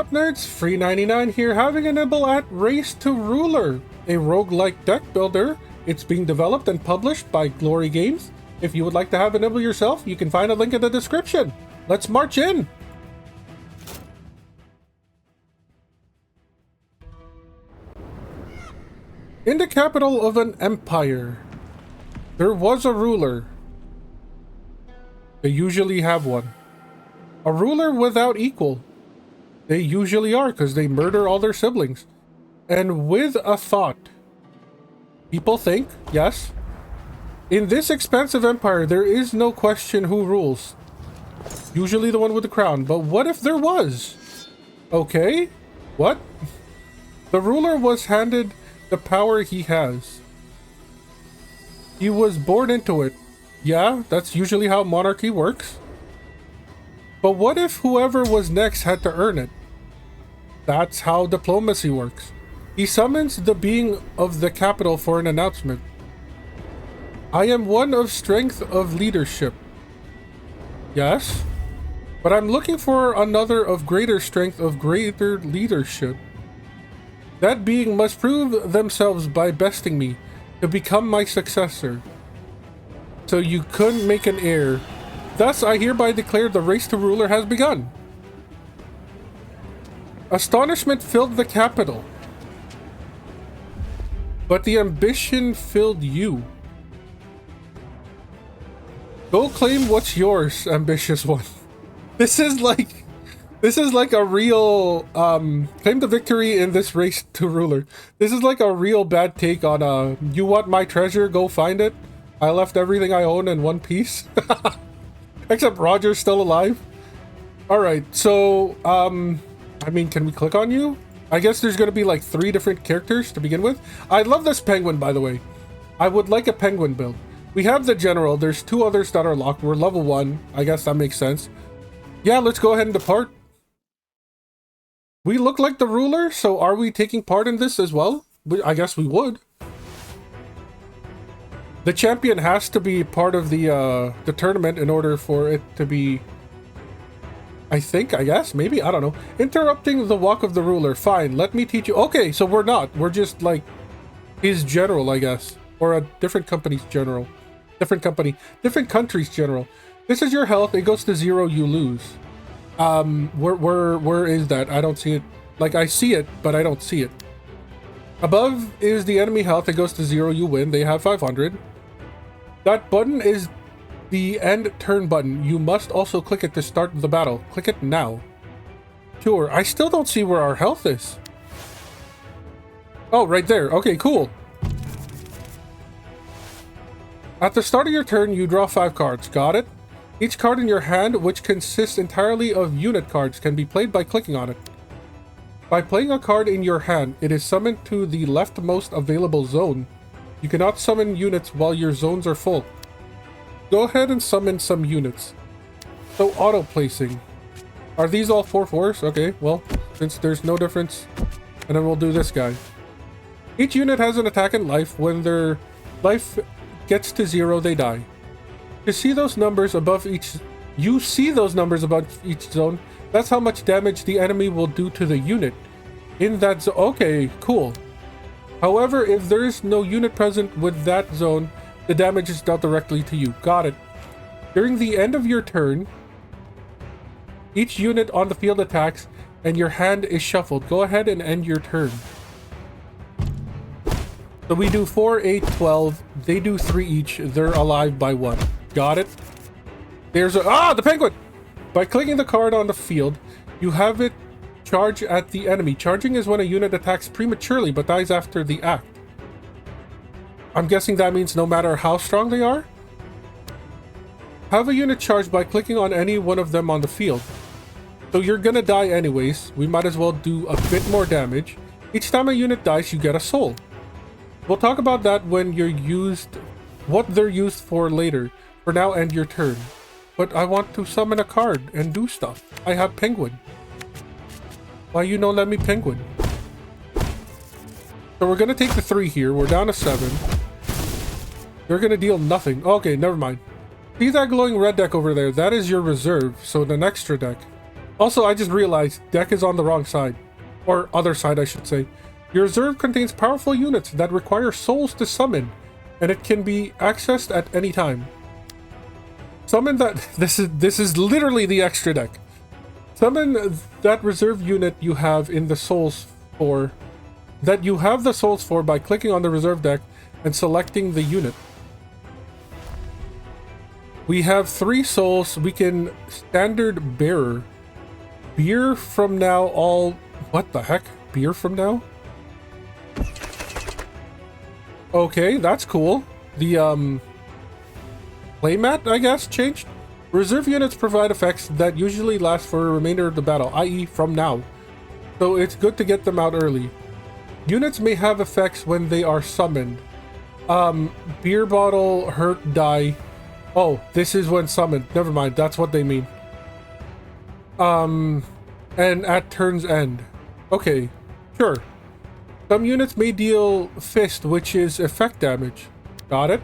Sup Nerds, free 99 here, having a nibble at Race to Ruler, a roguelike deck builder. It's being developed and published by Glory Games. If you would like to have a nibble yourself, you can find a link in the description. Let's march in! In the capital of an empire, there was a ruler. They usually have one. A ruler without equal. They usually are, because they murder all their siblings. And with a thought. People think, yes, in this expansive empire, there is no question who rules. Usually the one with the crown. But what if there was? Okay, what? The ruler was handed the power he has. He was born into it. Yeah, that's usually how monarchy works. But what if whoever was next had to earn it? That's how diplomacy works. He summons the being of the capital for an announcement. I am one of strength of leadership. Yes, but I'm looking for another of greater strength of greater leadership. That being must prove themselves by besting me to become my successor. So you couldn't make an heir. Thus, I hereby declare the race to ruler has begun. Astonishment filled the capital. But the ambition filled you. Go claim what's yours, ambitious one. This is like a real claim the victory in this race to ruler. This is like a real bad take on you want my treasure, go find it. I left everything I own in one piece. Except Roger's still alive. Alright, so I mean, can we click on you? I guess there's gonna be like 3 different characters to begin with. I love this penguin, by the way. I would like a penguin build. We have the general. There's 2 others that are locked. We're level 1. I guess that makes sense. Yeah, let's go ahead and depart. We look like the ruler, so are we taking part in this as well? I guess we would. The champion has to be part of the tournament in order for it to be... I guess, maybe, I don't know. Interrupting the walk of the ruler. Fine, let me teach you. Okay, so we're not. We're just like his general, I guess. Or a different company's general. Different company. Different country's general. This is your health. It goes to 0, you lose. Where is that? I don't see it. Like, I see it, but I don't see it. Above is the enemy health. It goes to 0, you win. They have 500. That button is the end turn button. You must also click it to start the battle. Click it now. Sure. I still don't see where our health is. Oh, right there. Okay, cool. At the start of your turn, you draw 5 cards. Got it? Each card in your hand, which consists entirely of unit cards, can be played by clicking on it. By playing a card in your hand, it is summoned to the leftmost available zone. You cannot summon units while your zones are full. Go ahead and summon some units. So auto placing. Are these all 4/4s? Okay, well, since there's no difference, and then we'll do this guy. Each unit has an attack and life. When their life gets to 0, they die. To see those numbers above each... You see those numbers above each zone. That's how much damage the enemy will do to the unit. In that zone... Okay, cool. However, if there is no unit present with that zone, the damage is dealt directly to you. Got it. During the end of your turn, each unit on the field attacks and your hand is shuffled. Go ahead and end your turn. So we do 4, 8, 12. They do 3 each. They're alive by 1. Got it? There's a... Ah! The penguin! By clicking the card on the field, you have it charge at the enemy. Charging is when a unit attacks prematurely but dies after the act. I'm guessing that means no matter how strong they are? Have a unit charged by clicking on any one of them on the field. So you're gonna die anyways. We might as well do a bit more damage. Each time a unit dies, you get a soul. We'll talk about that when you're used... what they're used for later. For now, end your turn. But I want to summon a card and do stuff. I have penguin. Why you no let me penguin? So we're gonna take the 3 here. We're down to 7. They're gonna deal nothing. Okay, never mind. See that glowing red deck over there? That is your reserve. So an extra deck. Also, I just realized deck is on the wrong side. Or other side, I should say. Your reserve contains powerful units that require souls to summon, and it can be accessed at any time. Summon that... This is literally the extra deck. Summon that reserve unit you have in the souls for... That you have the souls for by clicking on the reserve deck and selecting the unit. We have 3 souls. We can standard bearer. Beer from now all... What the heck? Beer from now? Okay, that's cool. The, playmat, I guess, changed? Reserve units provide effects that usually last for the remainder of the battle, i.e. from now. So it's good to get them out early. Units may have effects when they are summoned. Beer bottle, hurt, die. Oh, this is when summoned. Never mind, that's what they mean. And at turn's end. Okay, sure. Some units may deal fist, which is effect damage. Got it.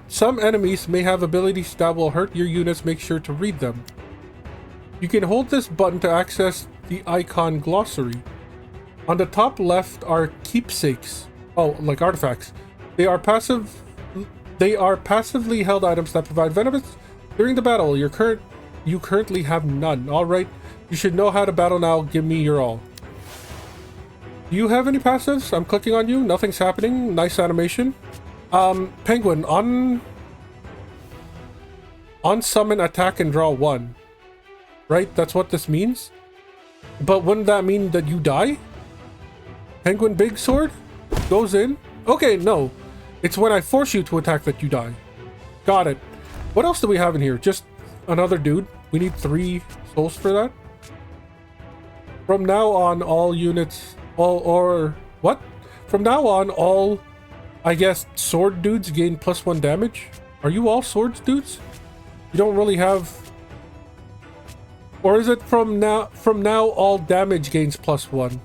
Some enemies may have abilities that will hurt your units. Make sure to read them. You can hold this button to access the icon glossary. On the top left are keepsakes. Oh, like artifacts. They are passively held items that provide benefits during the battle. You currently have none. Alright, you should know how to battle now. Give me your all. Do you have any passives? I'm clicking on you. Nothing's happening. Nice animation. Penguin, on summon, attack, and draw 1. Right? That's what this means? But wouldn't that mean that you die? Penguin Big Sword goes in. Okay, no. It's when I force you to attack that you die. Got it. What else do we have in here? Just another dude. We need 3 souls for that. From now on, all units... From now on, all, I guess, sword dudes gain +1 damage? Are you all swords dudes? You don't really have... Or is it from now all damage gains +1?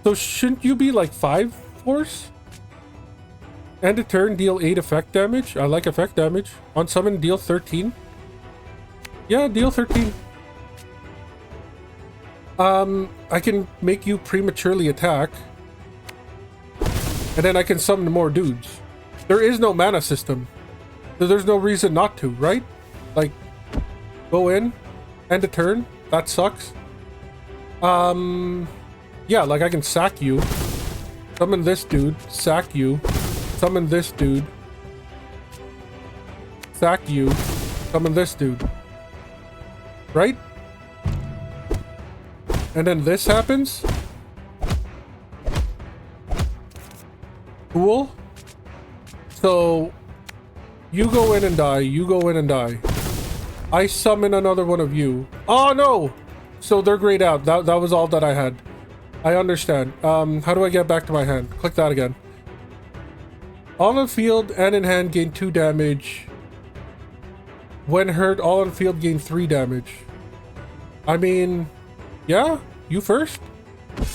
So shouldn't you be like 5 force? End of turn, deal 8 effect damage. I like effect damage. On summon, deal 13. Yeah, deal 13. I can make you prematurely attack. And then I can summon more dudes. There is no mana system. So there's no reason not to, right? Like, go in, end a turn. That sucks. Yeah, like I can sack you. Summon this dude, sack you. Summon this dude. Sack you. Summon this dude. Right? And then this happens. Cool. So, you go in and die. You go in and die. I summon another one of you. Oh, no! So they're grayed out. That was all that I had. I understand. How do I get back to my hand? Click that again. On the field and in hand gain 2 damage. When hurt, all on field gain 3 damage. I mean, yeah, you first.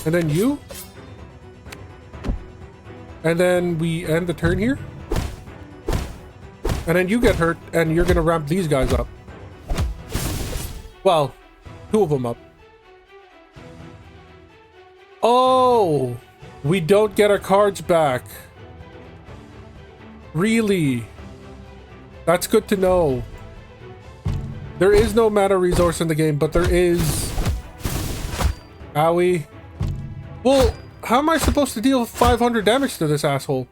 And then you. And then we end the turn here. And then you get hurt and you're gonna ramp these guys up. Well, 2 of them up. Oh, we don't get our cards back. Really? That's good to know. There is no mana resource in the game, but there is... Owie. Well, how am I supposed to deal 500 damage to this asshole?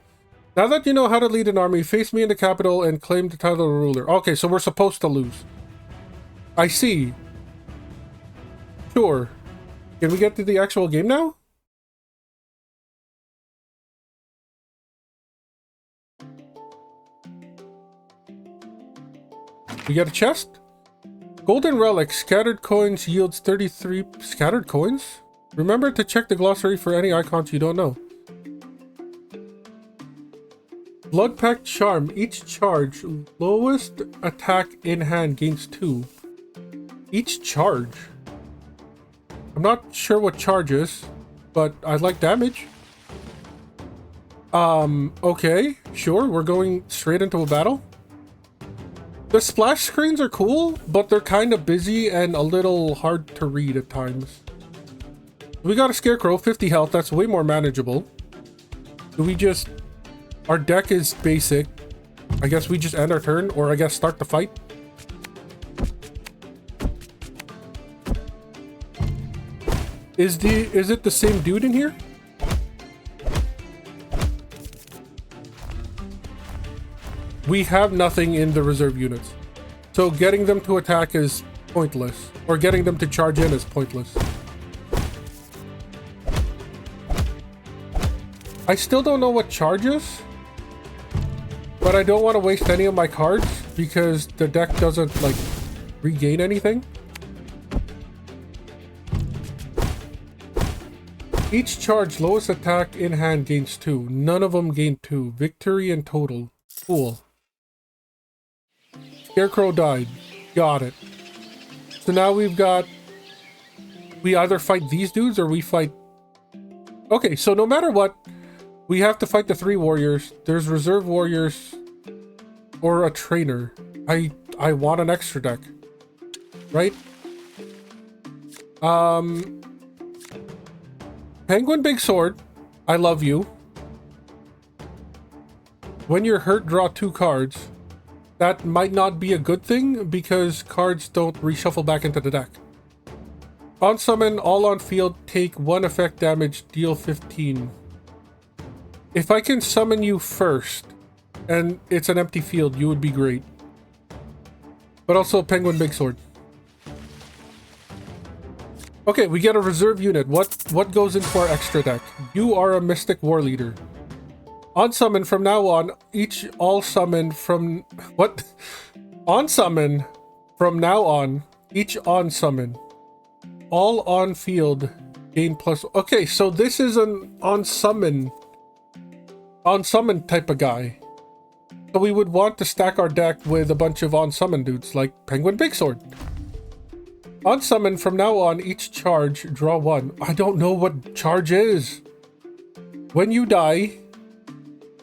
Now that you know how to lead an army, face me in the capital and claim the title of ruler. Okay, so we're supposed to lose. I see. Sure. Can we get to the actual game now? We get a chest? Golden relic. Scattered coins yields 33... Scattered coins? Remember to check the glossary for any icons you don't know. Blood Pact Charm. Each charge. Lowest attack in hand gains 2. Each charge. I'm not sure what charge is, but I like damage. Okay. Sure, we're going straight into a battle. The splash screens are cool, but they're kind of busy and a little hard to read at times. We got a Scarecrow, 50 health. That's way more manageable. Do we just... Our deck is basic. I guess we just end our turn, or I guess start the fight. Is it the same dude in here? We have nothing in the reserve units. So getting them to attack is pointless. Or getting them to charge in is pointless. I still don't know what charges. But I don't want to waste any of my cards because the deck doesn't, like, regain anything. Each charge lowest attack in hand gains 2. None of them gain 2. Victory in total. Cool. Scarecrow died. Got it. So now we've got... We either fight these dudes or we fight... Okay, so no matter what, we have to fight the 3 warriors. There's reserve warriors or a trainer. I want an extra deck. Right? Penguin Big Sword. I love you. When you're hurt, draw 2 cards. That might not be a good thing because cards don't reshuffle back into the deck. On summon, all on field, take 1 effect damage, deal 15. If I can summon you first, and it's an empty field, you would be great. But also Penguin Big Sword. Okay, we get a reserve unit. What goes into our extra deck? You are a Mystic War Leader. On summon, from now on, all summon from... What? On summon, from now on, each on summon. All on field, gain plus... Okay, so this is an on summon type of guy. So we would want to stack our deck with a bunch of on summon dudes, like Penguin Big Sword. On summon, from now on, each charge, draw 1. I don't know what charge is. When you die...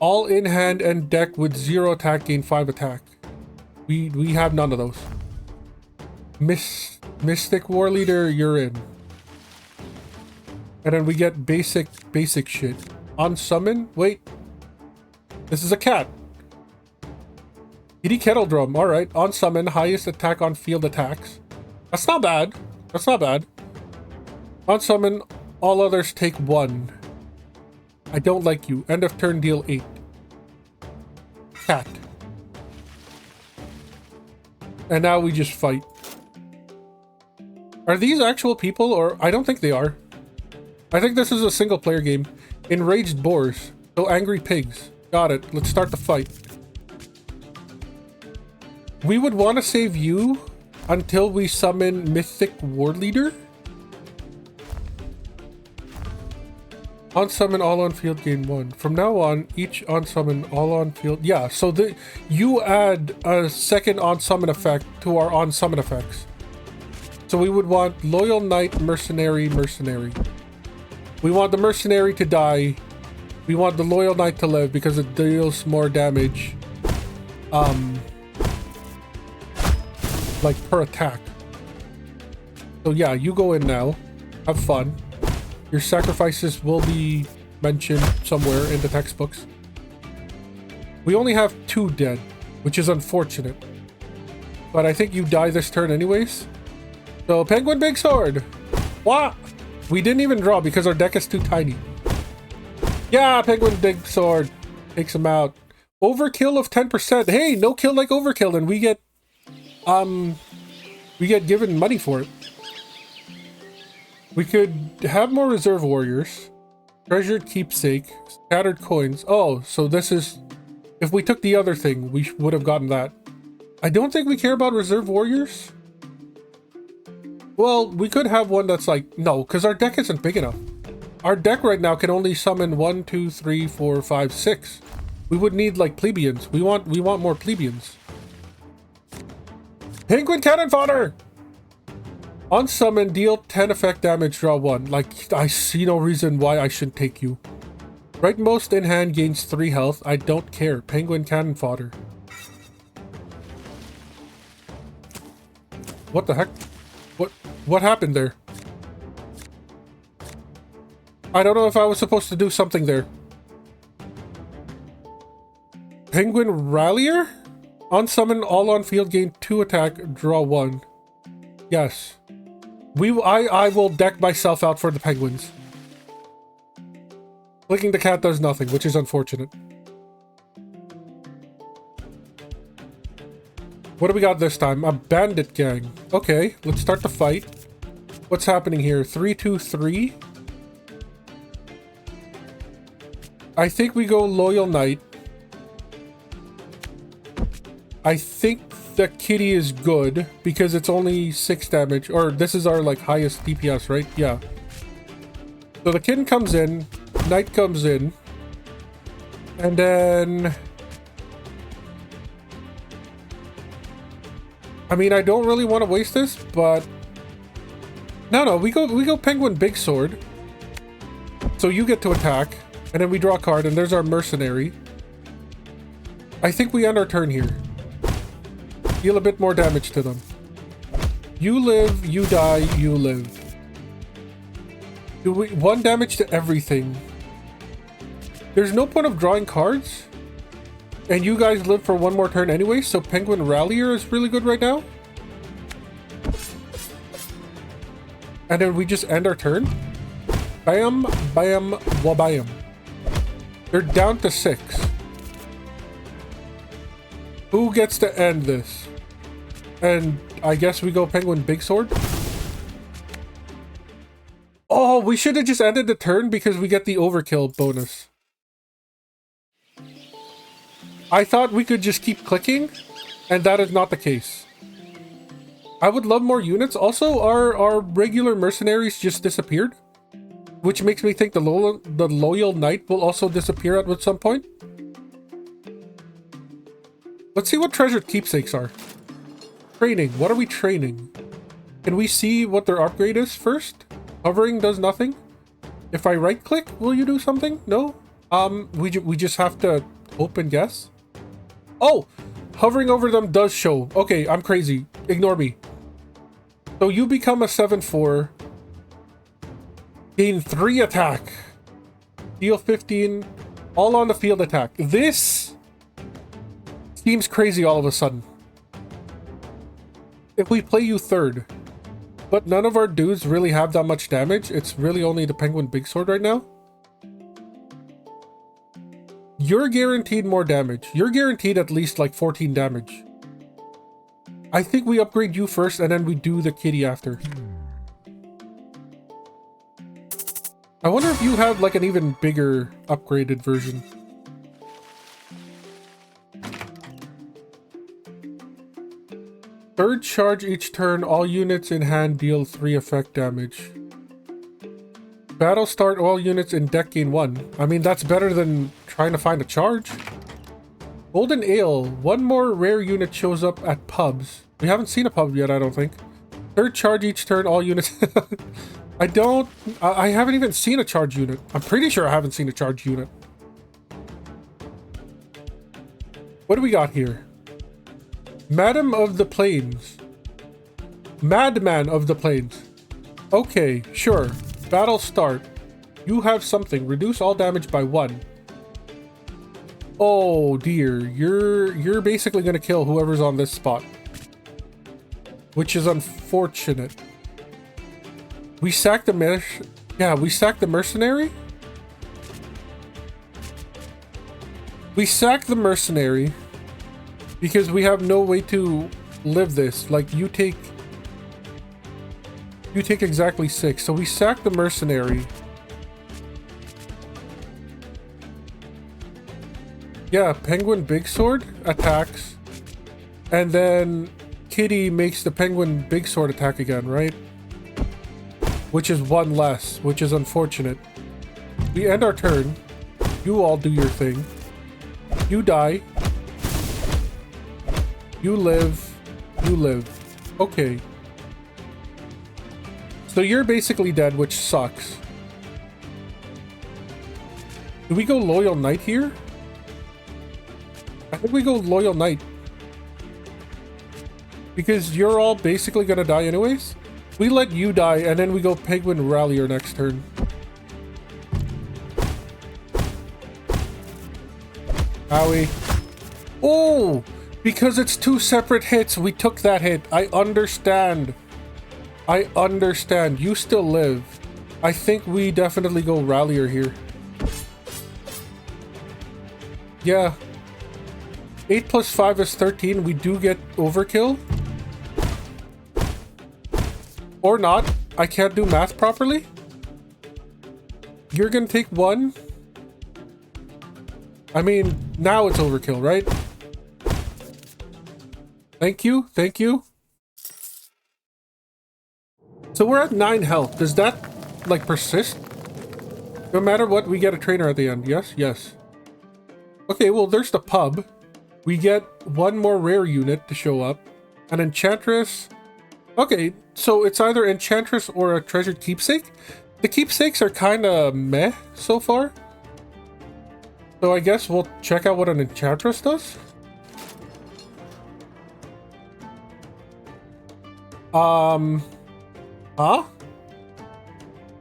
All in hand and deck with 0 attack gain 5 attack. We have none of those. Mystic War Leader, you're in. And then we get basic shit. On summon? Wait. This is a cat. Kitty Kettle Drum. Alright. On summon, highest attack on field attacks. That's not bad. That's not bad. On summon, all others take 1. I don't like you. End of turn, deal 8. Cat. And now we just fight. Are these actual people or... I don't think they are. I think this is a single player game. Enraged boars. So angry pigs. Got it. Let's start the fight. We would want to save you until we summon Mythic War Leader. On summon, all on field, gain 1. From now on, each on summon, all on field. Yeah, so you add a second on summon effect to our on summon effects. So we would want Loyal Knight, Mercenary. We want the Mercenary to die. We want the Loyal Knight to live because it deals more damage. Like per attack. So yeah, you go in now. Have fun. Your sacrifices will be mentioned somewhere in the textbooks. We only have 2 dead, which is unfortunate. But I think you die this turn anyways. So, Penguin Big Sword! What? We didn't even draw because our deck is too tiny. Yeah, Penguin Big Sword takes him out. Overkill of 10%. Hey, no kill like overkill, and we get given money for it. We could have more reserve warriors. Treasured keepsake. Scattered coins. Oh, so this is... If we took the other thing, we would have gotten that. I don't think we care about reserve warriors. Well, we could have one that's like... No, because our deck isn't big enough. Our deck right now can only summon 1, 2, 3, 4, 5, 6. We would need like plebeians. We want more plebeians. Penguin Cannon Fodder! On summon, deal 10 effect damage, draw 1. Like, I see no reason why I shouldn't take you. Rightmost in hand gains 3 health. I don't care. Penguin Cannon Fodder. What the heck? What happened there? I don't know if I was supposed to do something there. Penguin Rallier? On summon, all on field, gain 2 attack, draw 1. Yes. I will deck myself out for the penguins. Clicking the cat does nothing, which is unfortunate. What do we got this time? A bandit gang. Okay, let's start the fight. What's happening here? 3, 2, 3. I think we go Loyal Knight. I think the kitty is good because it's only 6 damage. Or this is our like highest DPS, right? Yeah. So the kitten comes in. Knight comes in. And then... I mean, I don't really want to waste this, but... No, we go Penguin Big Sword. So you get to attack. And then we draw a card, and there's our mercenary. I think we end our turn here. Deal a bit more damage to them. You live, you die, you live. Do we 1 damage to everything? There's no point of drawing cards. And you guys live for 1 more turn anyway, so Penguin Rallier is really good right now. And then we just end our turn. Bam, bam, wabam. They're down to 6. Who gets to end this? And I guess we go Penguin Big Sword. Oh, we should have just ended the turn because we get the overkill bonus. I thought we could just keep clicking, and that is not the case. I would love more units. Also, our regular mercenaries just disappeared, which makes me think the Loyal Knight will also disappear at some point. Let's see what treasured keepsakes are. Training. What are we training? Can we see what their upgrade is first? Hovering does nothing. If I right click, will you do something? No? We just have to hope and guess. Oh! Hovering over them does show. Okay, I'm crazy. Ignore me. So you become a 7/4. Gain 3 attack. Deal 15. All on the field attack. This seems crazy all of a sudden. If we play you 3rd, but none of our dudes really have that much damage, it's really only the Penguin Big Sword right now. You're guaranteed more damage. You're guaranteed at least like 14 damage. I think we upgrade you first and then we do the kitty after. I wonder if you have like an even bigger upgraded version. Third charge each turn, all units in hand deal 3 effect damage. Battle start, all units in deck gain 1. I mean, that's better than trying to find a charge. Golden Ale, 1 more rare unit shows up at pubs. We haven't seen a pub yet, I don't think. Third charge each turn, all units... I haven't even seen a charge unit. I'm pretty sure I haven't seen a charge unit. What do we got here? Madam of the Plains. Madman of the Plains. Okay, sure. Battle start. You have something. Reduce all damage by 1. Oh dear. You're basically gonna kill whoever's on this spot. Which is unfortunate. We sack the we sack the mercenary? We sack the mercenary because we have no way to live this. Like, you take exactly 6. So we sack the mercenary. Yeah, Penguin Big Sword attacks. And then Kitty makes the Penguin Big Sword attack again, right? Which is 1 less, which is unfortunate. We end our turn. You all do your thing. You die. You live. You live. Okay. So you're basically dead, which sucks. Do we go Loyal Knight here? I think we go Loyal Knight. Because you're all basically gonna die anyways. We let you die, and then we go Penguin Rallier next turn. Owie. Oh! Because it's two separate hits, we took that hit. I understand. I understand. You still live. I think we definitely go Rallier here. Yeah. 8 plus 5 is 13. We do get overkill. Or not. I can't do math properly. You're gonna take 1. I mean, now it's overkill, right? Thank you. Thank you. So we're at 9 health. Does that, like, persist? No matter what, we get a trainer at the end. Yes? Yes. Okay, well, there's the pub. We get 1 more rare unit to show up. An Enchantress. Okay, so it's either Enchantress or a treasured keepsake. The keepsakes are kind of meh so far. So I guess we'll check out what an Enchantress does. Huh?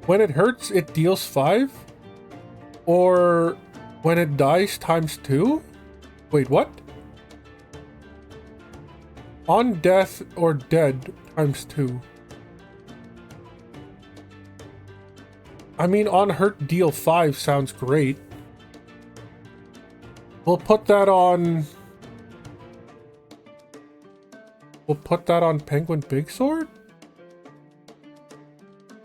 When it hurts, it deals 5? Or when it dies, times 2? Wait, what? On death or dead, times 2. I mean, on hurt, deal 5 sounds great. We'll put that on... We'll put that on Penguin Big Sword?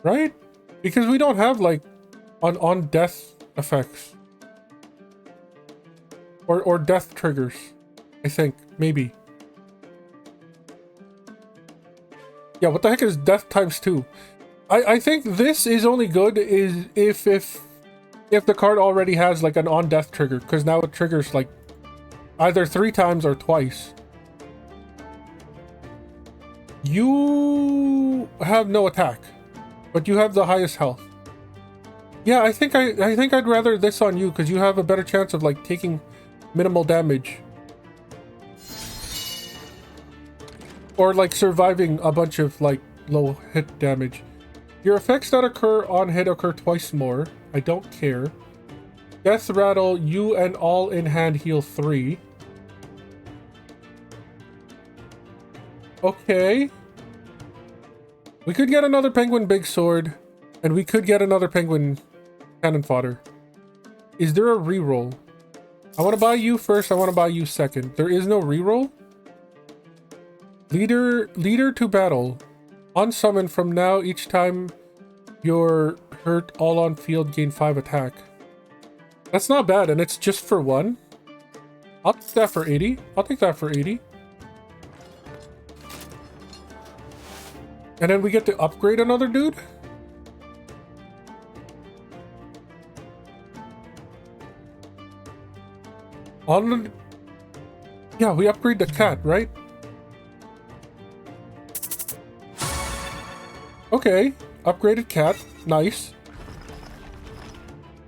Right? Because we don't have, like, on death effects. Or death triggers. I think. Maybe. Yeah, what the heck is death times 2? I think this is only good is if the card already has, like, an on-death trigger. Because now it triggers, like, either 3 times or twice. You have no attack. But you have the highest health. Yeah, I think I'd rather this on you because you have a better chance of, like, taking minimal damage. Or, like, surviving a bunch of, like, low hit damage. Your effects that occur on hit occur twice more. I don't care. Death Rattle, you and all in hand heal 3. Okay. We could get another Penguin Big Sword, and we could get another Penguin Cannon Fodder. Is there a reroll? I want to buy you first, I want to buy you second. There is no reroll? Leader to battle. On summon from now, each time you're hurt, all on field gain 5 attack. That's not bad, and it's just for 1. I'll take that for 80. I'll take that for 80. And then we get to upgrade another dude? On the... Yeah, we upgrade the cat, right? Okay, upgraded cat. Nice.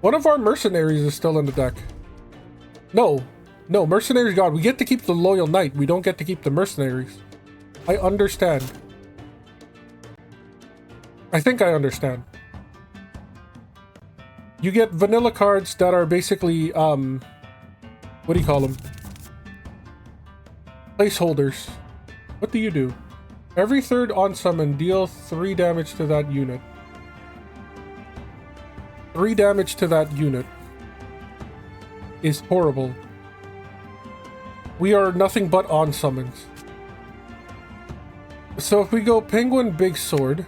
One of our mercenaries is still in the deck. No, mercenaries gone. We get to keep the loyal knight. We don't get to keep the mercenaries. I understand. I think I understand. You get vanilla cards that are basically, what do you call them? Placeholders. What do you do? Every third on summon, deal 3 damage to that unit. 3 damage to that unit is horrible. We are nothing but on summons. So if we go Penguin Big Sword,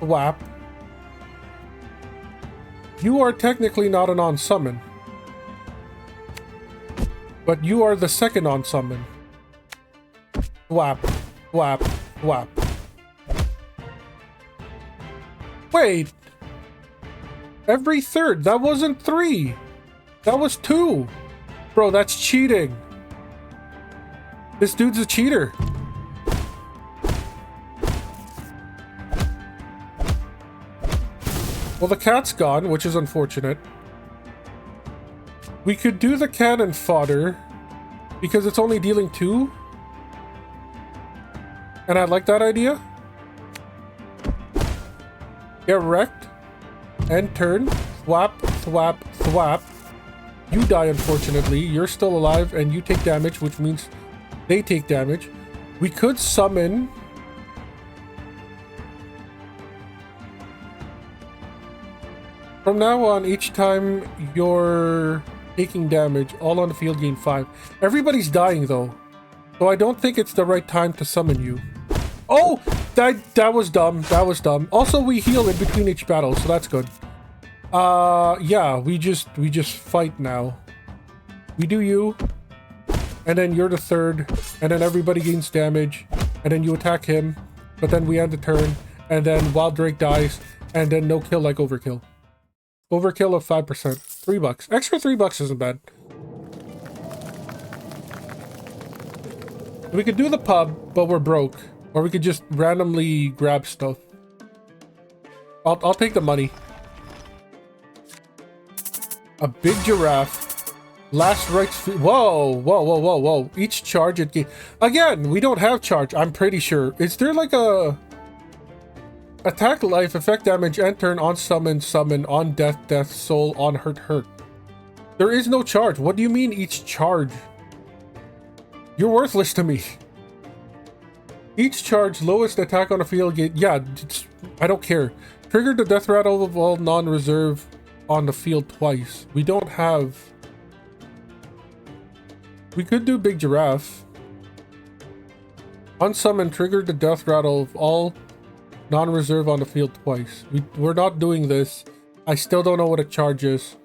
Whap, you are technically not an on summon, but you are the second on summon. Whap, whap, whap. Wait, every third. That wasn't 3. That was 2. Bro, that's cheating. This dude's a cheater. Well, the cat's gone, which is unfortunate. We could do the cannon fodder because it's only dealing 2. And I like that idea. Get wrecked. End turn. Thwap, thwap, thwap. You die, unfortunately. You're still alive, and you take damage, which means they take damage. We could summon... From now on, each time you're taking damage, all on the field gain 5. Everybody's dying, though. So I don't think it's the right time to summon you. Oh! That was dumb. That was dumb. Also, we heal in between each battle, so that's good. Yeah, we just fight now. We do you, and then you're the third, and then everybody gains damage, and then you attack him, but then we end the turn, and then Wild Drake dies, and then no kill like Overkill. Overkill of 5%. $3. Extra $3 isn't bad. We could do the pub, but we're broke. Or we could just randomly grab stuff. I'll take the money. A big giraffe. Last rites. Whoa, whoa, whoa, whoa, whoa. Each charge it gains. Again, we don't have charge, I'm pretty sure. Is there like a... Attack, life, effect damage, end turn, on summon, summon, on death, death, soul, on hurt, hurt. There is no charge. What do you mean each charge? You're worthless to me. Each charge, lowest attack on a field gate. Yeah, I don't care. Trigger the death rattle of all non-reserve on the field twice. We don't have... We could do big giraffe. Unsummon, trigger the death rattle of all non-reserve on the field twice. We're not doing this. I still don't know what a charge is.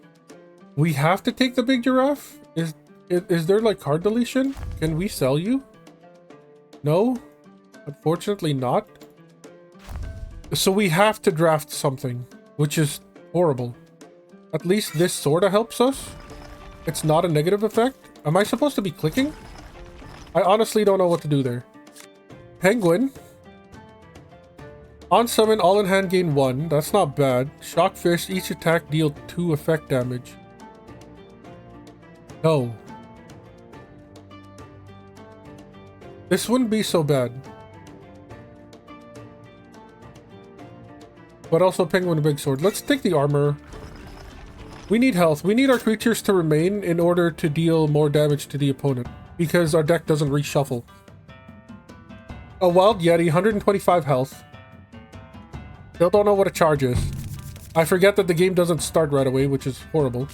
We have to take the big giraffe? Is there like card deletion? Can we sell you? No? Unfortunately not. So we have to draft something, which is horrible. At least this sorta helps us. It's not a negative effect. Am I supposed to be clicking? I honestly don't know what to do there. Penguin. On summon, all in hand gain 1. That's not bad. Shockfish, each attack deal 2 effect damage. No. This wouldn't be so bad. But also Penguin Big Sword. Let's take the armor. We need health. We need our creatures to remain in order to deal more damage to the opponent. Because our deck doesn't reshuffle. A Wild Yeti, 125 health. Still don't know what a charge is. I forget that the game doesn't start right away, which is horrible.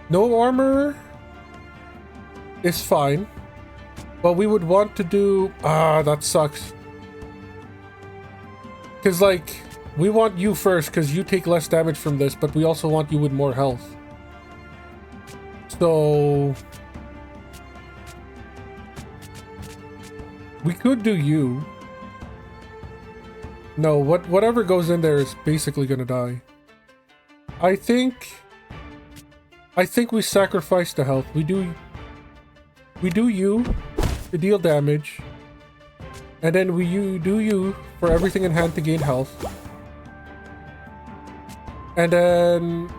No armor is fine. But we would want to do... that sucks. Because, like, we want you first because you take less damage from this, but we also want you with more health. So... we could do you. No, whatever goes in there is basically gonna die. I think we sacrifice the health. We do you to deal damage. And then we do you for everything in hand to gain health. And then...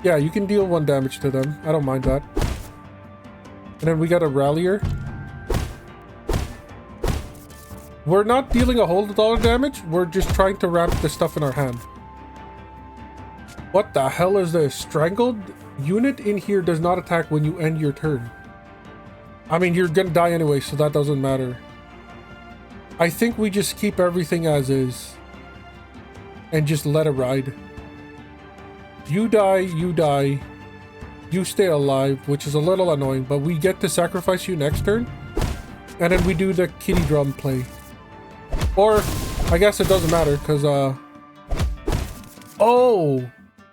yeah, you can deal 1 damage to them. I don't mind that. And then we got a Rallier. We're not dealing a whole lot of damage. We're just trying to ramp the stuff in our hand. What the hell is this? Strangled? Unit in here does not attack when you end your turn. I mean, you're gonna die anyway, so that doesn't matter. I think we just keep everything as is. And just let it ride. You die, you die. You stay alive, which is a little annoying, but we get to sacrifice you next turn. And then we do the kitty drum play. Or, I guess it doesn't matter, because, oh!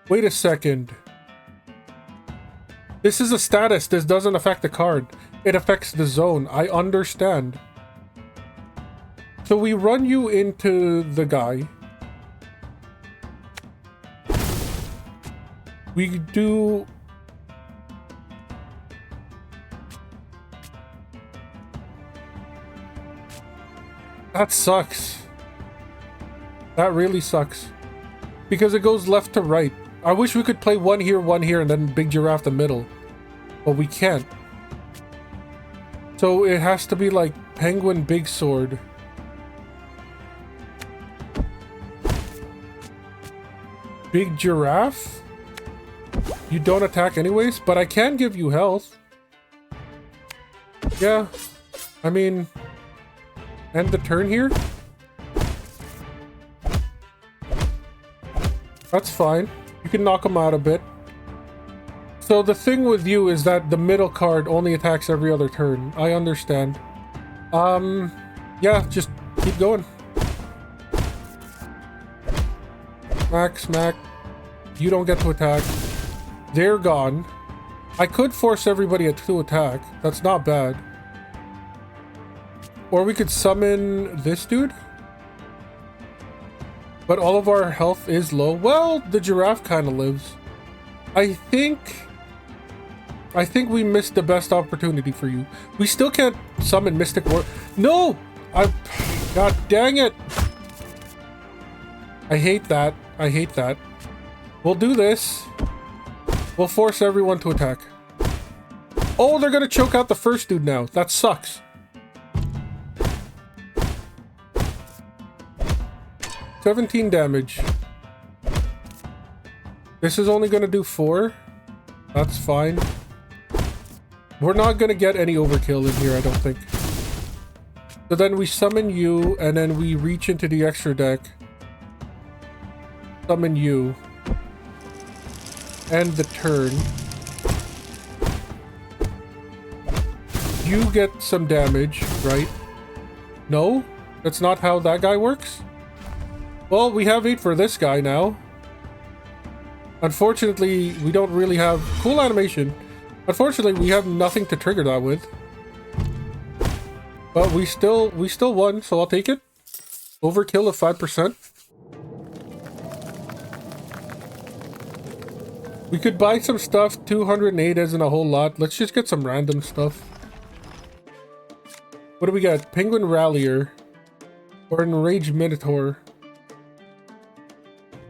Wait a second. This is a status. This doesn't affect the card. It affects the zone. I understand. So we run you into the guy. We do... that sucks. That really sucks. Because it goes left to right. I wish we could play one here, and then Big Giraffe the middle. But we can't. So it has to be like Penguin Big Sword. Big Giraffe? You don't attack anyways, but I can give you health. Yeah. I mean, end the turn here? That's fine. You can knock him out a bit. So the thing with you is that the middle card only attacks every other turn. I understand. Yeah, just keep going. Smack, smack. You don't get to attack. They're gone. I could force everybody to attack. That's not bad. Or we could summon this dude. But all of our health is low. Well, the giraffe kind of lives. I think we missed the best opportunity for you. We still can't summon Mystic War. No! God dang it! I hate that. I hate that. We'll do this. We'll force everyone to attack. Oh, they're gonna choke out the first dude now. That sucks. 17 damage. This is only gonna do 4. That's fine. We're not gonna get any overkill in here, I don't think. So then we summon you, and then we reach into the extra deck. Summon you. End the turn. You get some damage, right? No? That's not how that guy works? Well, we have 8 for this guy now. Unfortunately, we don't really have... Cool animation. Unfortunately, we have nothing to trigger that with. But we still won, so I'll take it. Overkill of 5%. We could buy some stuff. 208 isn't a whole lot. Let's just get some random stuff. What do we got? Penguin Rallier. Or Enraged Minotaur.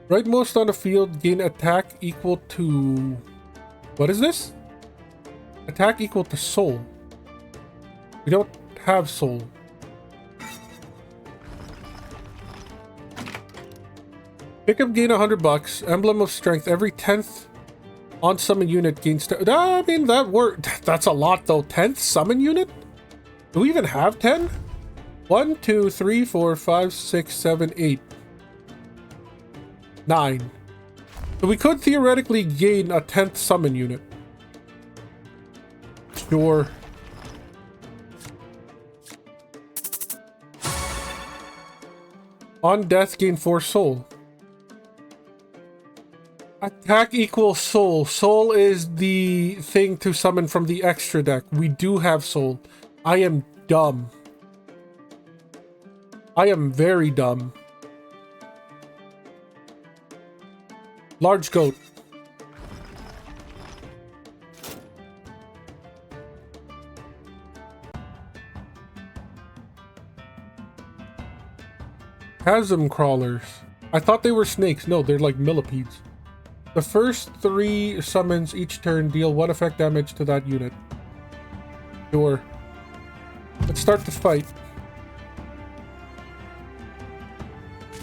Rightmost on the field, gain attack equal to... What is this? Attack equal to soul. We don't have soul. Pickup gain $100. Emblem of strength. Every 10th on summon unit gains... I mean, that worked. That's a lot though. 10th summon unit? Do we even have 10? 1, 2, 3, 4, 5, 6, 7, 8. 9. So we could theoretically gain a 10th summon unit. Sure. On death, gain 4 soul. Attack equals soul. Soul is the thing to summon from the extra deck. We do have soul. I am dumb. I am very dumb. Large goat. Chasm crawlers. I thought they were snakes. No, they're like millipedes. The first 3 summons each turn deal 1 effect damage to that unit. Sure. Let's start the fight.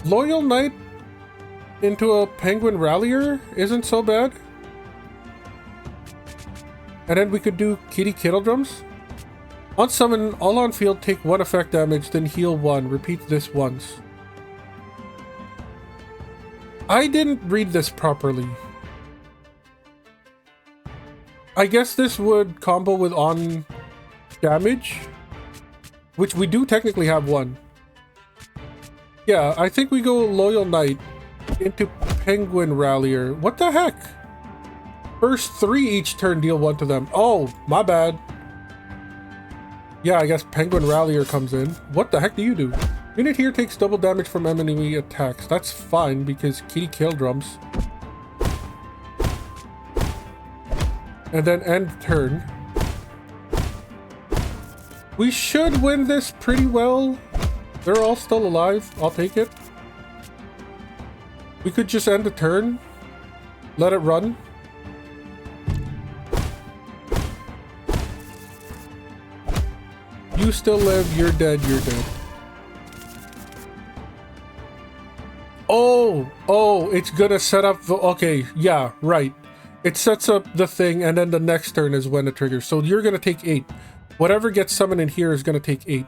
Loyal Knight into a Penguin Rallier isn't so bad. And then we could do Kitty Kettledrums. On summon, all on field take 1 effect damage, then heal 1. Repeat this once. I didn't read this properly. I guess this would combo with on damage, which we do technically have 1. Yeah, I think we go Loyal Knight into Penguin Rallier. What the heck? First 3 each turn deal 1 to them. Oh, my bad. Yeah, I guess Penguin Rallier comes in. What the heck do you do? Unit here takes double damage from enemy attacks. That's fine because Kitty Kettledrums. And then end turn. We should win this pretty well. They're all still alive. I'll take it. We could just end the turn. Let it run. You still live. You're dead. You're dead. Oh, it's gonna set up the... Okay, yeah, right. It sets up the thing, and then the next turn is when it triggers. So you're gonna take 8. Whatever gets summoned in here is gonna take 8.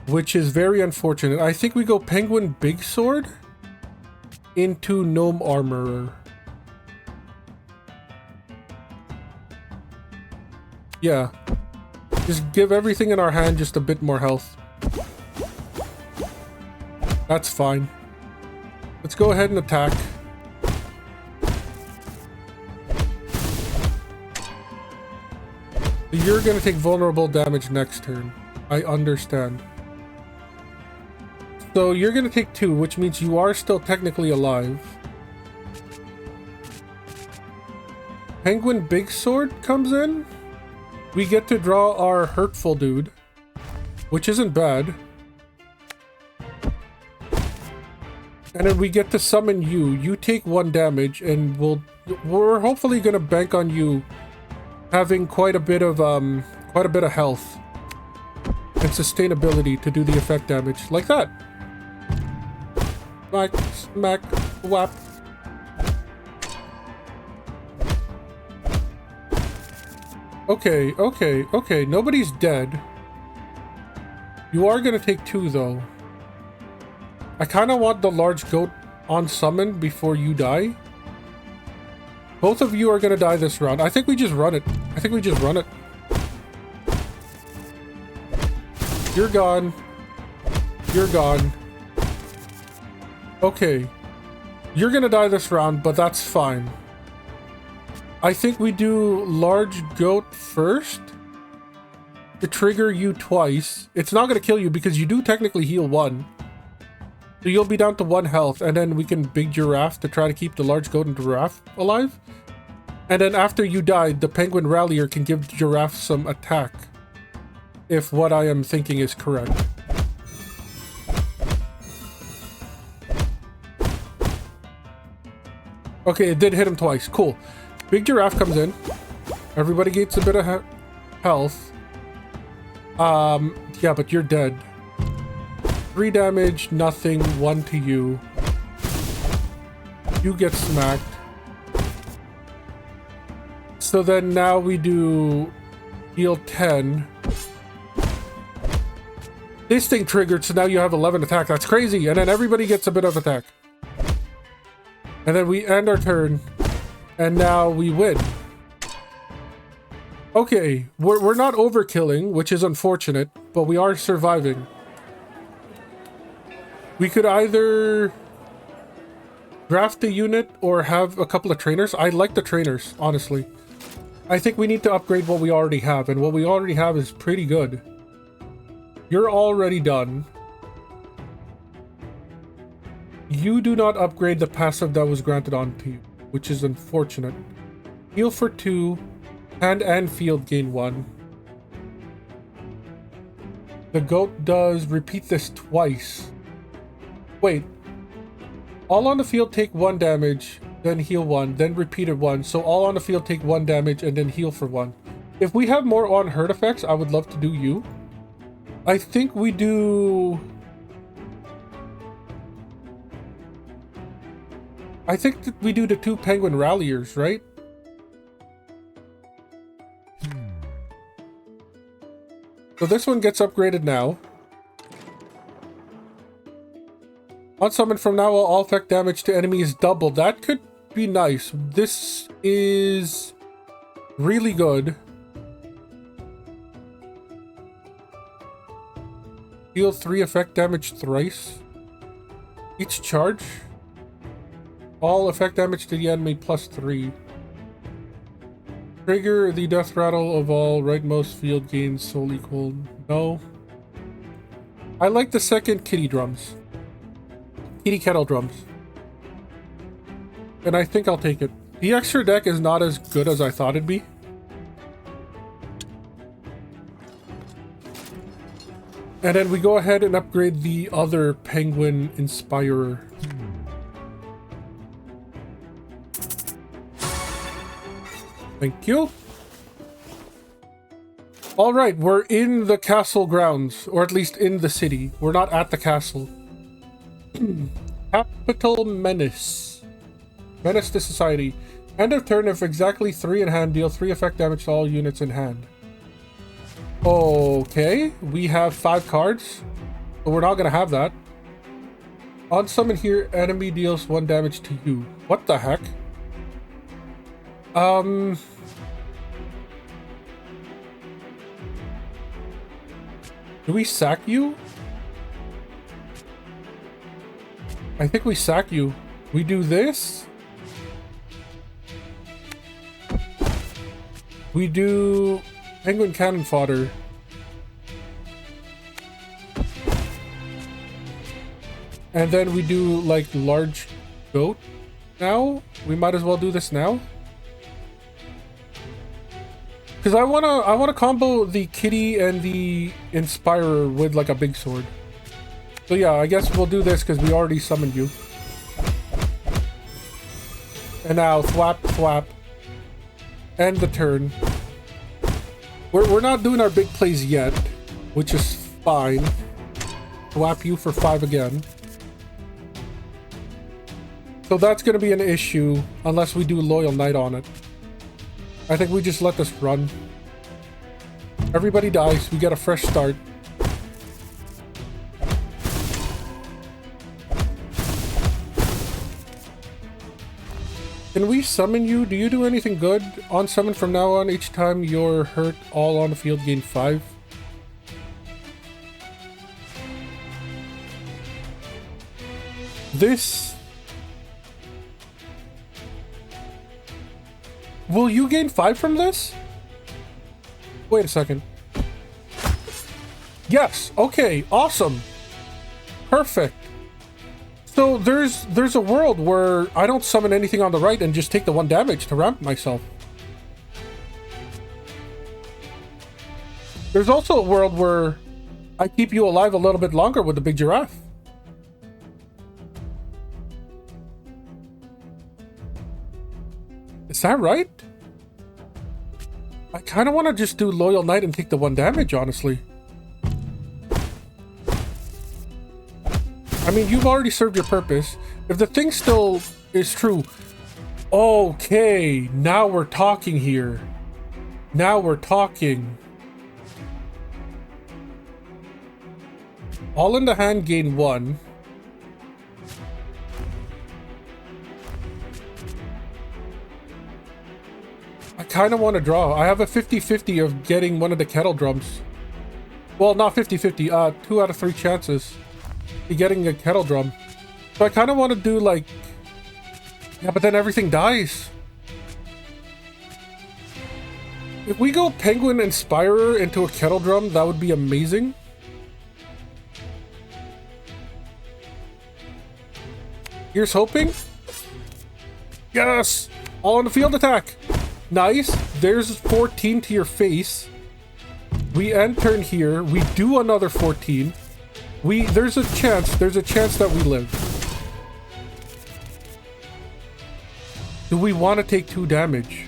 Which is very unfortunate. I think we go Penguin Big Sword into Gnome Armorer. Yeah. Just give everything in our hand just a bit more health. That's fine. Let's go ahead and attack. You're gonna take vulnerable damage next turn. I understand. So you're gonna take 2, which means you are still technically alive. Penguin Big Sword comes in. We get to draw our Hurtful dude, which isn't bad. And then we get to summon you. You take 1 damage, and we're hopefully gonna bank on you having quite a bit of health and sustainability to do the effect damage like that. Smack, smack, whap. Okay. Nobody's dead. You are gonna take 2 though. I kind of want the large goat on summon before you die. Both of you are gonna die this round. I think we just run it. You're gone. You're gone. Okay. You're gonna die this round, but that's fine. I think we do large goat first to trigger you twice. It's not gonna kill you because you do technically heal 1. So you'll be down to 1 health, and then we can big giraffe to try to keep the large goat and giraffe alive. And then after you die, the penguin rallier can give giraffe some attack. If what I am thinking is correct. Okay, it did hit him twice. Cool. Big giraffe comes in. Everybody gets a bit of health. Yeah, but you're dead. 3 damage, nothing, 1 to you. You get smacked. So then now we do heal 10. This thing triggered, so now you have 11 attack. That's crazy. And then everybody gets a bit of attack. And then we end our turn. And now we win. Okay, we're not overkilling, which is unfortunate, but we are surviving. We could either draft a unit or have a couple of trainers. I like the trainers, honestly. I think we need to upgrade what we already have, and what we already have is pretty good. You're already done. You do not upgrade the passive that was granted onto you, which is unfortunate. Heal for 2, hand and field gain 1. The goat does repeat this twice. Wait. All on the field take 1 damage, then heal 1, then repeat it 1. So all on the field take 1 damage and then heal for 1. If we have more on hurt effects, I would love to do you. I think we do... I think that we do the 2 penguin ralliers, right? So this one gets upgraded now. On summon from now, all effect damage to enemies double. That could be nice. This is really good. Deal 3 effect damage thrice. Each charge. All effect damage to the enemy plus 3. Trigger the death rattle of all rightmost field gains soul equal. No. I like the second kitty drums. Kitty kettle drums. And I think I'll take it. The extra deck is not as good as I thought it'd be. And then we go ahead and upgrade the other penguin inspirer. Thank you. All right, we're in the castle grounds, or at least in the city. We're not at the castle. Capital Menace. Menace to society. End of turn, if exactly 3 in hand, deal 3 effect damage to all units in hand. Okay, we have 5 cards, but we're not gonna have that. On summon here, enemy deals 1 damage to you. What the heck? Do we sack you? I think we sack you. We do this. We do penguin cannon fodder. And then we do like large goat now. We might as well do this now. Because I wanna combo the kitty and the inspirer with like a big sword. So yeah, I guess we'll do this because we already summoned you. And now thwap thwap. End the turn. We're not doing our big plays yet, which is fine. Thwap you for 5 again. So that's gonna be an issue unless we do Loyal Knight on it. I think we just let this run. Everybody dies. We get a fresh start. Can we summon you? Do you do anything good? On summon from now on, each time you're hurt, all on the field gain 5. This... Will you gain 5 from this? Wait a second. Yes, okay, awesome. Perfect. So there's a world where I don't summon anything on the right and just take the 1 damage to ramp myself. There's also a world where I keep you alive a little bit longer with the big giraffe. Is that right? I kind of want to just do Loyal Knight and take the 1 damage, honestly. I mean, you've already served your purpose. If the thing still is true... Okay, now we're talking here. Now we're talking. All in the hand gain 1. I kind of want to draw. I have a 50-50 of getting one of the kettle drums. Well, not 50-50. 2 out of 3 chances to getting a kettle drum. So I kind of want to do like... Yeah, but then everything dies. If we go Penguin Inspirer into a kettle drum, that would be amazing. Here's hoping. Yes! All on the field attack. Nice. There's 14 to your face. We end turn here. We do another 14. There's a chance that we live. Do we want to take 2 damage?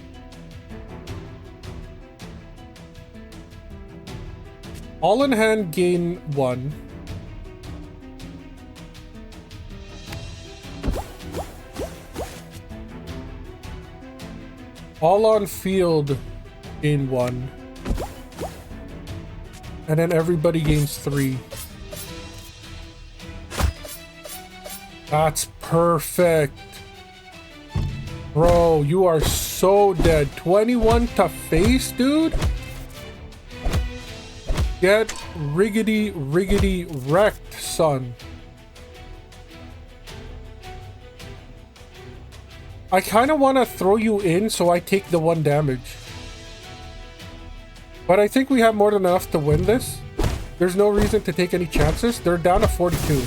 All in hand gain 1. All on field gain 1. And then everybody gains 3. That's perfect. Bro, you are so dead. 21 to face, dude? Get riggedy wrecked, son. I kind of want to throw you in so I take the 1 damage. But I think we have more than enough to win this. There's no reason to take any chances. They're down to 42.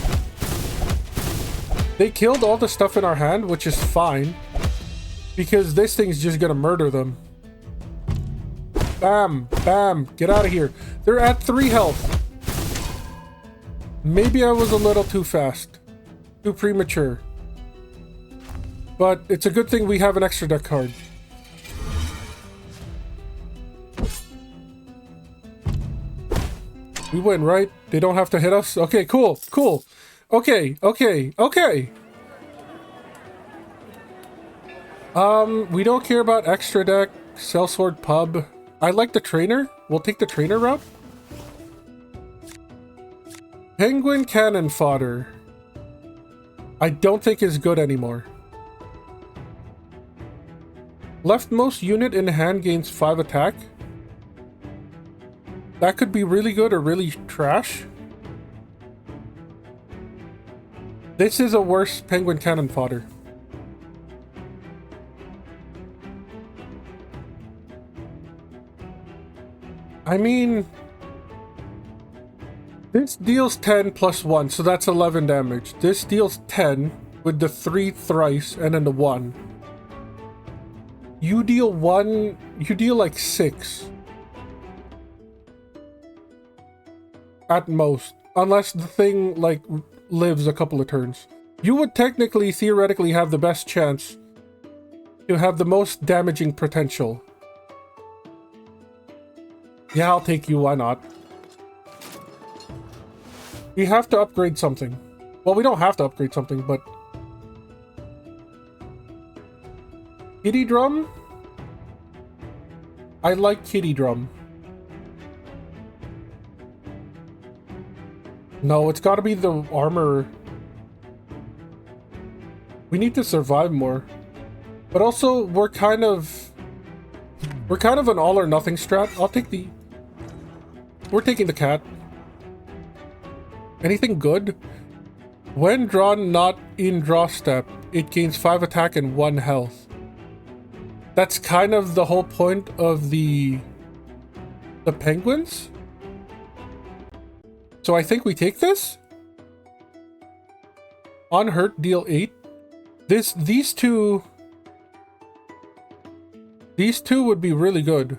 They killed all the stuff in our hand, which is fine. Because this thing's just gonna murder them. Bam, bam, get out of here. They're at 3 health. Maybe I was a little too fast. Too premature. But it's a good thing we have an extra deck card. win, right? They don't have to hit us? Okay, cool, cool. Okay, okay, okay. We don't care about extra deck, sellsword pub. I like the trainer. We'll take the trainer route. Penguin cannon fodder. I don't think is good anymore. Leftmost unit in hand gains 5 attack. That could be really good or really trash. This is a worse penguin cannon fodder. I mean, this deals 10 plus 1, so that's 11 damage. This deals 10 with the 3 thrice and then the 1. You deal 1, you deal like 6. At most. Unless the thing, like, lives a couple of turns. You would technically, theoretically, have the best chance to have the most damaging potential. Yeah, I'll take you, why not? We have to upgrade something. Well, we don't have to upgrade something, but... Kitty drum? I like kitty drum. No, it's gotta be the armor. We need to survive more. But also, we're kind of an all or nothing strat. I'll take the... We're taking the cat. Anything good? When drawn not in draw step, it gains 5 attack and 1 health. That's kind of the whole point of the penguins. So I think we take this. On hurt, deal 8. These two would be really good.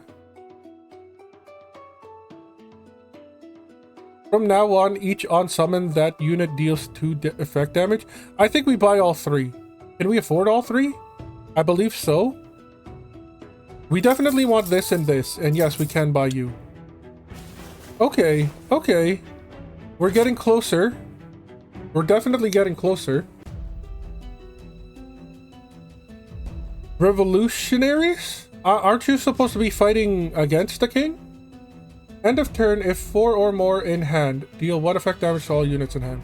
From now on, each on summon that unit deals 2 effect damage. I think we buy all 3. Can we afford all 3? I believe so. We definitely want this and this, and yes, we can buy you. Okay, okay. We're getting closer. We're definitely getting closer. Revolutionaries? Aren't you supposed to be fighting against the king? End of turn, if 4 or more in hand, deal 1 effect damage to all units in hand.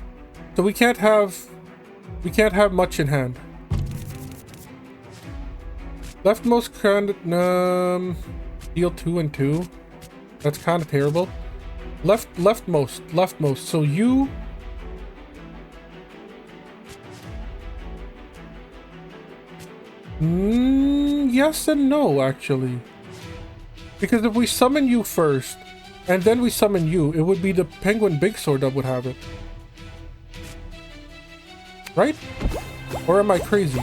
So we can't have much in hand. Leftmost can deal 2 and 2. That's kind of terrible. Leftmost. So you... yes and no, actually. Because if we summon you first, and then we summon you, it would be the penguin big sword that would have it. Right? Or am I crazy?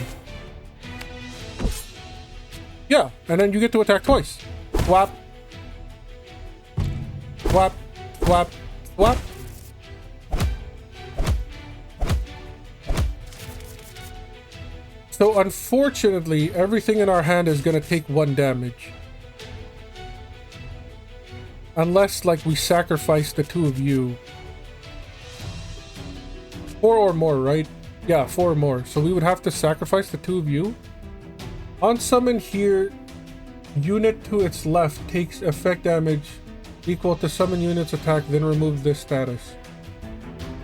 Yeah, and then you get to attack twice. Whap. Whap. Whap. Whap. So unfortunately, everything in our hand is gonna take 1 damage. Unless, like, we sacrifice the 2 of you. 4 or more, right? Yeah, 4 or more. So we would have to sacrifice the 2 of you. On summon here, unit to its left takes effect damage equal to summon unit's attack, then remove this status.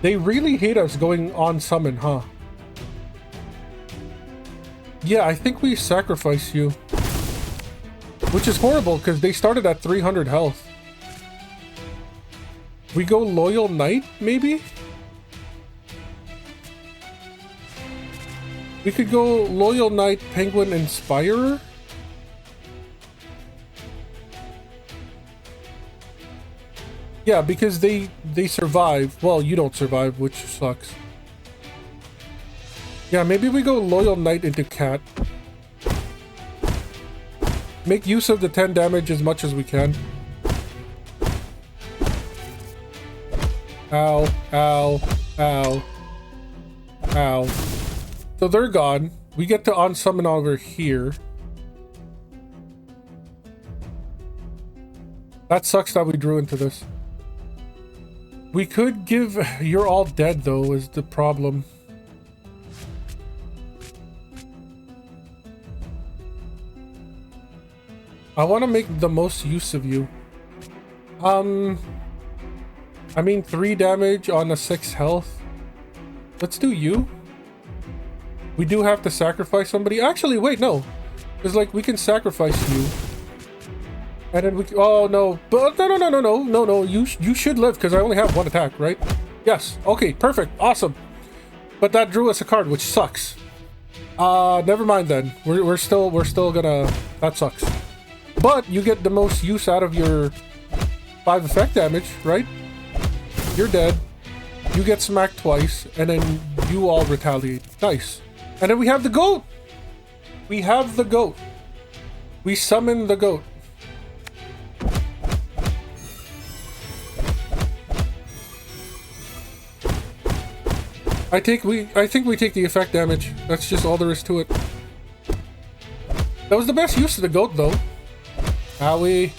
They really hate us going on summon, huh? Yeah, I think we sacrifice you. Which is horrible, because they started at 300 health. We go Loyal Knight, maybe? We could go Loyal Knight, Penguin Inspirer? Yeah, because they survive. Well, you don't survive, which sucks. Yeah, maybe we go Loyal Knight into Cat. Make use of the 10 damage as much as we can. Ow, ow, ow, ow. So they're gone. We get to unsummon over here. That sucks that we drew into this. We could give... You're all dead, though, is the problem. I want to make the most use of you. I mean, 3 damage on a 6 health. Let's do you. We do have to sacrifice somebody. Actually, wait, no. It's like we can sacrifice you. And then we... Oh, no. But no. You should live because I only have 1 attack, right? Yes. Okay, perfect. Awesome. But that drew us a card, which sucks. Never mind then. We're still gonna... That sucks. But you get the most use out of your 5 effect damage, right? You're dead. You get smacked twice, and then you all retaliate. Nice. And then we have the goat. We have the goat. We summon the goat. I think we take the effect damage. That's just all there is to it. That was the best use of the goat, though. Owie.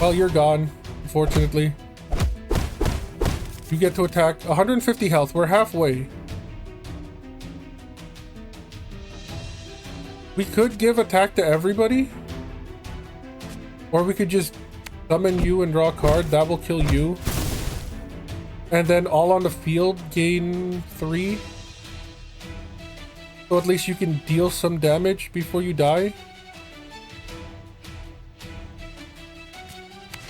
Well, you're gone, unfortunately. You get to attack. 150 health. We're halfway. We could give attack to everybody. Or we could just summon you and draw a card. That will kill you. And then all on the field gain 3. So at least you can deal some damage before you die.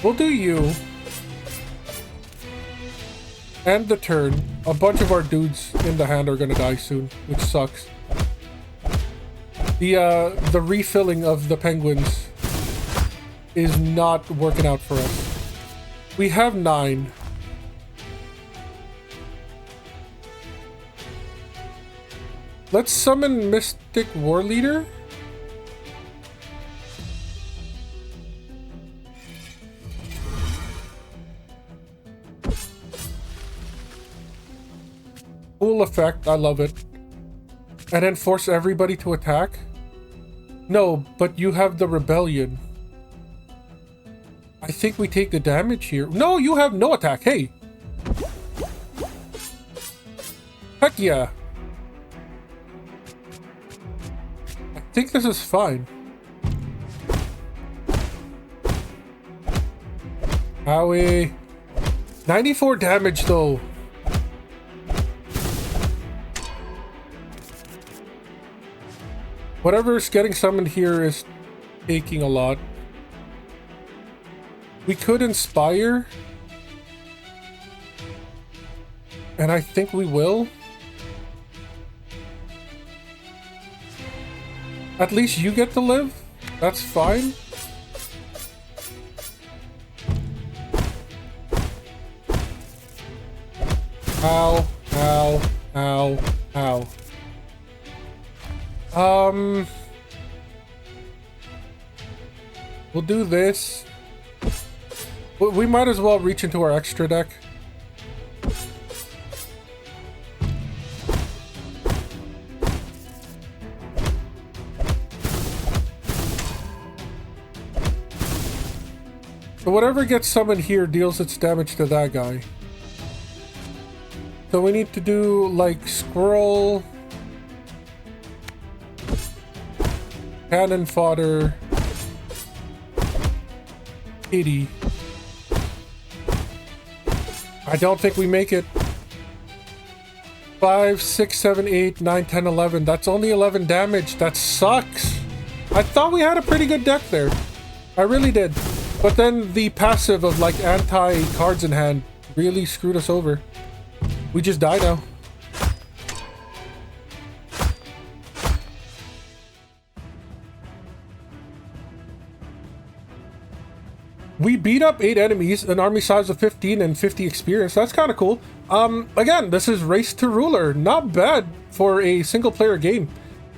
We'll do you. And the turn. A bunch of our dudes in the hand are gonna die soon, which sucks. The refilling of the penguins is not working out for us. We have 9. Let's summon Mystic War Leader. Cool effect, I love it. And then force everybody to attack? No, but you have the rebellion. I think we take the damage here. No, you have no attack, hey! Heck yeah! I think this is fine. Owie. 94 damage though. Whatever's getting summoned here is taking a lot. We could inspire. And I think we will. At least you get to live. That's fine. Ow, ow, ow, ow. We'll do this. We might as well reach into our extra deck. So whatever gets summoned here deals its damage to that guy. So we need to do like squirrel, cannon fodder, kitty. I don't think we make it. 5, 6, 7, 8, 9, 10, 11. That's only 11 damage. That sucks. I thought we had a pretty good deck there. I really did. But then the passive of like anti-cards in hand really screwed us over. We just die now. We beat up 8 enemies, an army size of 15 and 50 experience. That's kind of cool. Again, this is Race to Ruler. Not bad for a single player game.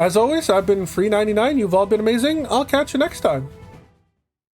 As always, I've been Free99. You've all been amazing. I'll catch you next time.